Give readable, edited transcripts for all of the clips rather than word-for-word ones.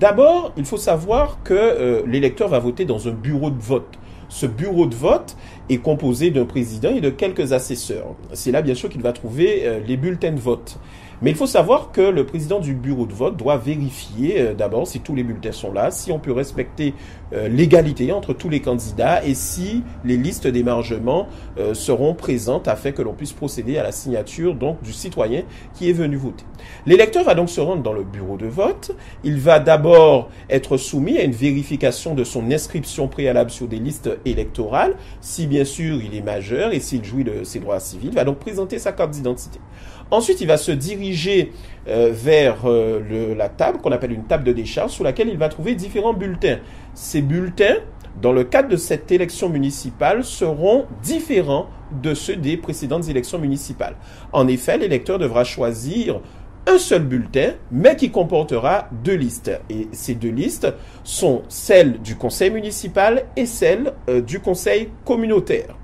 D'abord, il faut savoir que l'électeur va voter dans un bureau de vote. Ce bureau de vote est composé d'un président et de quelques assesseurs. C'est là, bien sûr, qu'il va trouver les bulletins de vote. Mais il faut savoir que le président du bureau de vote doit vérifier d'abord si tous les bulletins sont là, si on peut respecter l'égalité entre tous les candidats et si les listes d'émargement seront présentes afin que l'on puisse procéder à la signature donc du citoyen qui est venu voter. L'électeur va donc se rendre dans le bureau de vote. Il va d'abord être soumis à une vérification de son inscription préalable sur des listes électorales, si bien sûr il est majeur et s'il jouit de ses droits civils. Il va donc présenter sa carte d'identité. Ensuite, il va se diriger vers la table qu'on appelle une table de décharge sur laquelle il va trouver différents bulletins. Ces bulletins, dans le cadre de cette élection municipale, seront différents de ceux des précédentes élections municipales. En effet, l'électeur devra choisir un seul bulletin, mais qui comportera deux listes. Et ces deux listes sont celles du conseil municipal et celles du conseil communautaire.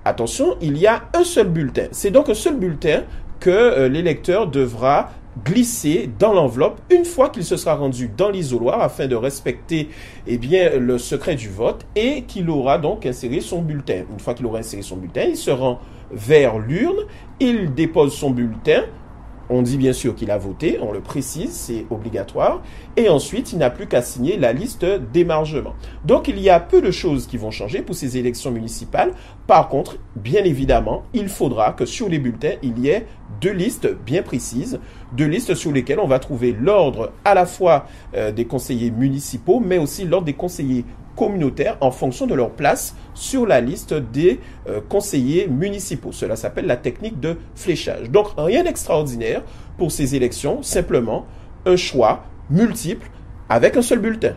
Attention, il y a un seul bulletin. C'est donc un seul bulletin que l'électeur devra glisser dans l'enveloppe une fois qu'il se sera rendu dans l'isoloir afin de respecter le secret du vote et qu'il aura donc inséré son bulletin. Une fois qu'il aura inséré son bulletin, il se rend vers l'urne, il dépose son bulletin. On dit bien sûr qu'il a voté, on le précise, c'est obligatoire. Et ensuite, il n'a plus qu'à signer la liste d'émargement. Donc, il y a peu de choses qui vont changer pour ces élections municipales. Par contre, bien évidemment, il faudra que sur les bulletins, il y ait deux listes bien précises, deux listes sur lesquelles on va trouver l'ordre à la fois des conseillers municipaux, mais aussi l'ordre des conseillers communautaires en fonction de leur place sur la liste des conseillers municipaux. Cela s'appelle la technique de fléchage. Donc, rien d'extraordinaire pour ces élections, simplement un choix multiple avec un seul bulletin.